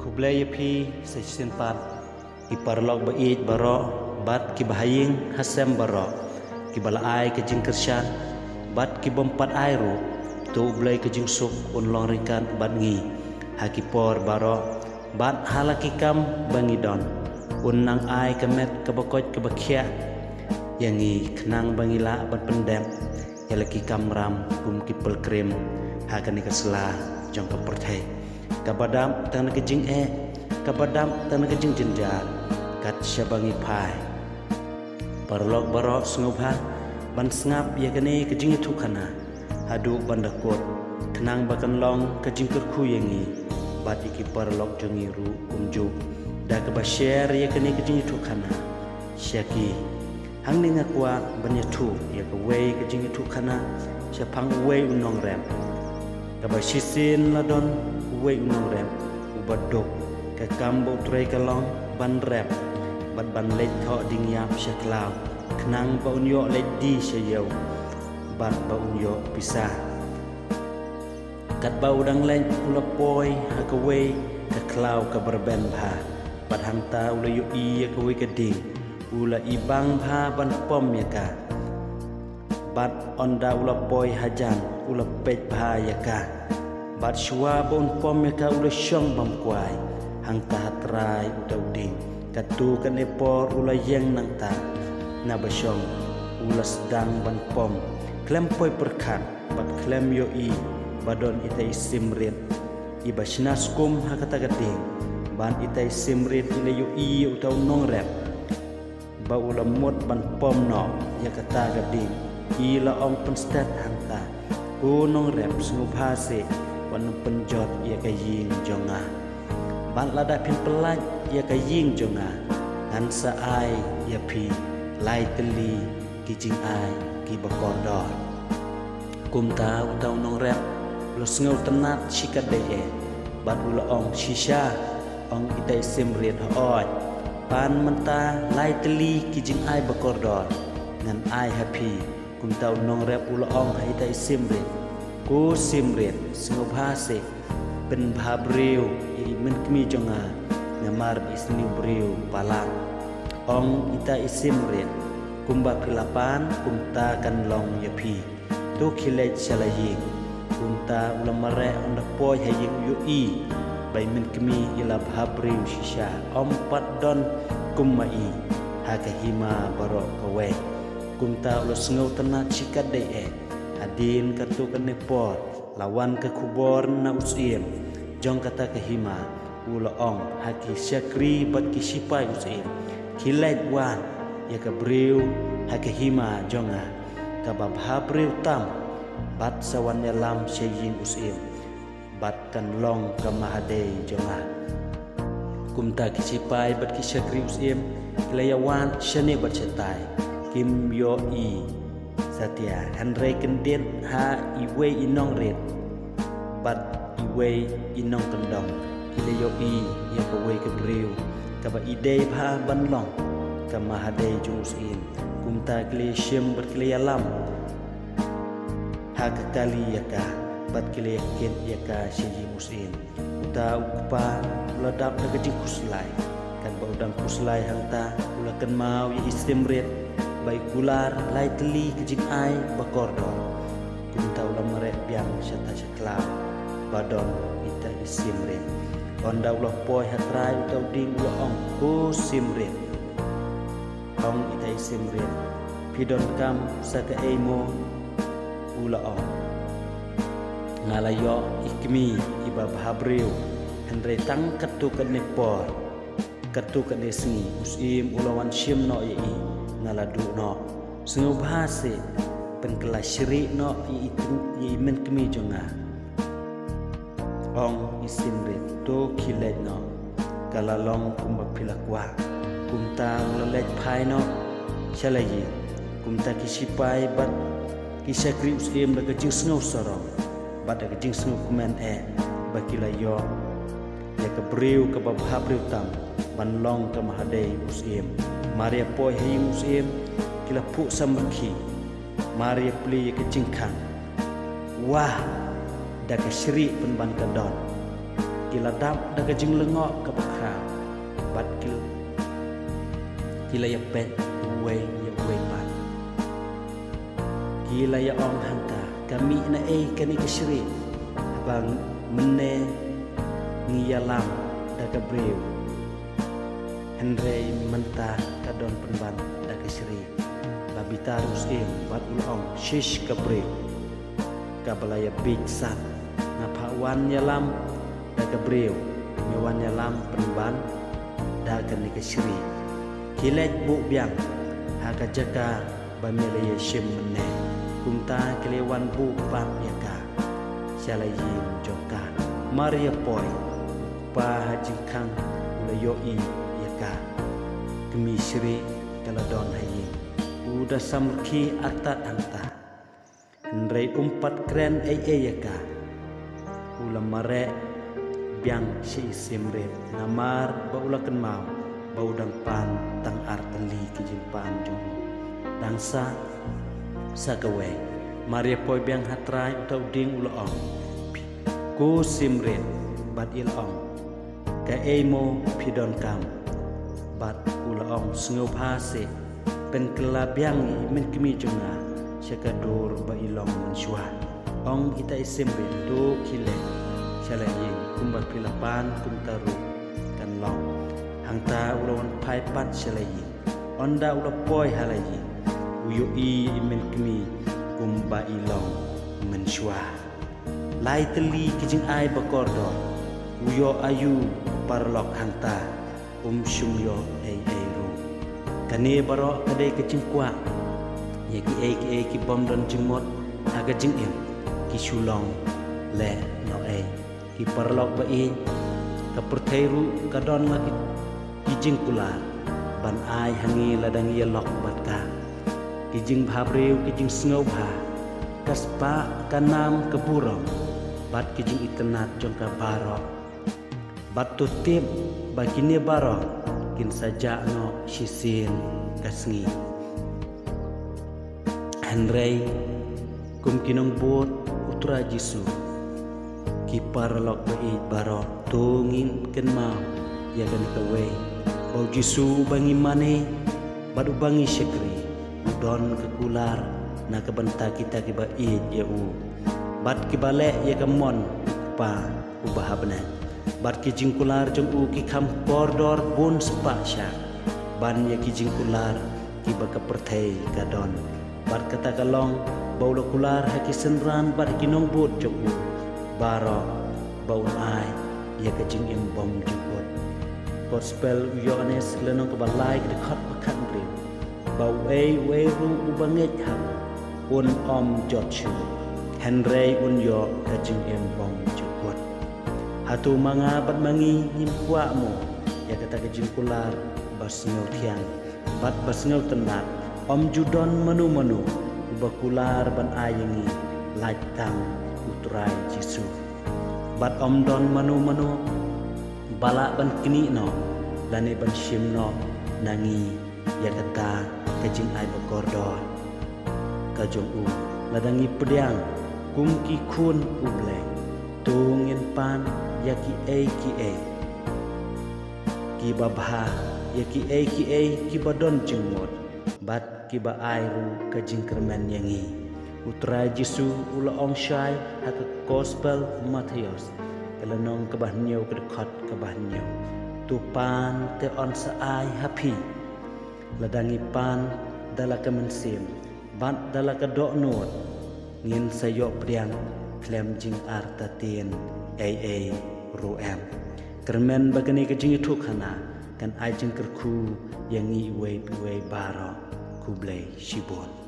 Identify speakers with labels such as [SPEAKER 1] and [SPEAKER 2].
[SPEAKER 1] kublaya pi section pat ki parlog ba ij baro bat ki bahaying hasem baro ki balaai ke jing kersyan bat ki bompat airu tu blay ke jing suk un long rikan bat ngi haki por baro bat halaki kam bangidon un nang ai kemet ke bakoj ke bakhya yangi kenang bangila bat pendem yalaki kam ram kum ki pelkrim hakani kesela jong ke perthai kabadam tang ke jing kabadam tang ke jing jenjar kat syabangi pai parlok baro sngubha ban sngap ya kene ke jing itu kana hadu bandakot kenang bakan long ke jing kerku yangi bat iki parlok jongi ru kumju da ke basher ya kene ke jing itu kana syaki hang ni ngakwa banyatu ya ke wei ke jing itu kana syapang wei unong rem kabashisin ladon wei unong rem ubadok ke kambo trai kalong ban rem ban ban lek tho ding yap syaklau kenang ba unyo lek di syayau ban ba unyo pisah kat ba udang lek ulapoi ha ke wei ke klau ke berben bha bat hangta ula yu i ke wei ke ding ula ibang bha ban pom ya ka bat onda ula poi hajan ula pej bha ya ka bat shwa bon pom ya ka ula syong bam kwai hang ta hatrai uda uding katu kan epor ula yang nang ta na basyong ula sedang ban pom klem poi perkat bat klem yo i badon itai simrit ibashna skum ha kata gading ban itai simrit ila yo i utau nong rep ba ula mot ban pom no ya kata gading ila ong penstat hangta gunong rep sngubha se wan penjot ya kaying jonga ban lada pin pelaj ya kaying jonga ngan sa ai ya pi lai teli ki jing ai ki bakondor kum ta utau nong rep lo sngau tenat sikat de bat ula ong shisha ong itai simrit hooj pan menta lai teli ki jing ai bakordor ngan ai happy kum tau nong rep ula ong itai simrit ku simrit sngubha se ben bha breu i men kmi jonga ngamar isni breu palang ong ita isimrit kumba pilapan kumta kan long yapi tu khilej salayi kumta ulamare onda poi haying yu i bai men kmi ila bha breu shisha ompat don kummai hakahima baro kawe kumta ulo sngau tana chikat de adin katu kan nepor lawan ke kubor na usim jong kata kahima ula ong haki syakri bat ki sipai usim khilej wan ya ka breu hakahima jonga ka babha breu tam bat sawan lam syaying usim bat kan long ka mahade jonga kumta ki sipai bat ki syakri usim kelayawan syane bat cetai kim yo i satya handre kendin ha iwe inong red bat iwe inong kendong ile yo i ya ka we ke breu ka ba ide bha ban long ka mahade jusin kumta kle shem ber kle alam ha ka kali ya ka bat kle ket ya ka shiji musin uta upa ladap na gedi kuslai kan ba udang kuslai hangta ula kan mau ya istimret bai kular lai teli kejing ai bakordo kumta ula merek biang syata syakla badon ita isimret onda ulah poi hatrai utau ding ula ong ku simret ong ita isimret pidon kam saka emo ula ong ngalayo ikmi iba bahabreu henre tang katu kan nepor katu kan desni usim ulawan syim no ye ngaladu no sengu bahase penkela syri no ye itu ye men kemi jonga ong isimret to khilej no kalalong kumba pilakwa kumta lalej phai no chalayi kumta kisipai bat kisakri usim la kejing sngau sorong bat da kejing sngau kumen bakila yo ya ke breu ke babha breu tam ban long ke mahade usim maria poi haying usim kila pu samaki maria pli ke jingkang wah da ke syri pen ban kadon kila dap daga jing lengok ke bakha bat kila ya pet we pan kila ya ong hangka kami na kani kesri bang mene ngiyalam daga brew Henry mentah kadon penban daga sri babita rusim bat ulong shish kabre kabalaya big sat ngapawan yalam daga brew nyawan yalam penban daga ni kesri kilek bu biang haga jaka bamelaya shim mene kumta kelewan bu pam yaka syalayin joka Maria Poi pa haji kang layoi yaka kemi sri kaladon hayin udah samki atat anta ndrei umpat kren yaka ulam mare biang si simre namar baulakan mau baudang pan tang arteli kijimpan jung dangsa sagawe Maria Poi biang hatrai utau ding ulaong ku simret bat ilong ka emo pidon kam bat ulaong sngau phase pen kela biang men kimi junga syakadur ba ilong mensyua ong ita simret do kile syalayi kumba pilapan kumtaru kan long hangta ulawan pai pat syalayi onda ulapoi halayi uyo men kimi kumba ilong mensyua lai teli kijing ai bakordo uyo ayu parlok hangta shumyo ru kane baro kade kicing kwa ye ki bom don jimot aga jing im ki shulong le no ki parlok ba ka perthairu kadon la kijing kula ban ai hangi ladang ye lok bat ka kijing bhabreu kijing sngo bha kaspa kanam keburong bat kijing itenat jongka baro bat tutip bagine baro kin saja no sisin kasngi Henry kum kinong bot utra jisu ki parlok baro tungin ken mau ya gan kawe bau jisu bangi mane badu bangi syekri udon kekular na kabanta kita ki ba ya bat ki bale ya kamon pa ubahabna bat ki jingkular jong ki kham kordor bun spasha ban ya ki jingkular ki ba ka perthai kadon bat kata kalong baulo kular ha ki senran bat ki nong bot jong baro baun ai ya ka jing im bom jukot gospel yones lenong ka balai ki khat pakan ri bau we ru ubanget ha un om jochu Henry un yo kajing em bom jukot hatu manga bat mangi nyim kwa mo ya kata kajing kular basngau thiang bat basngau tenat om judon manu bakular ban ayengi lajtang utrai jisu bat om don manu bala ban kini no lani ban shim no nangi ya kata kajing ai bakordor kajong ladangi pediang kumki kun uble tungin pan yaki ki babha yaki ki badon jengmot bat ki ba airu kajing kermen yangi utra jisu ula ong shai hak gospel Matius kelenong kebahnyo kedekot kebahnyo tupan te on saai happy ladangi pan dalaka mensim bat dalaka dok nuot ngin sayok priang klem jing artatin ruem kermen bagani kejing itu khana kan ajeng kerku yangi we baro kublai shibon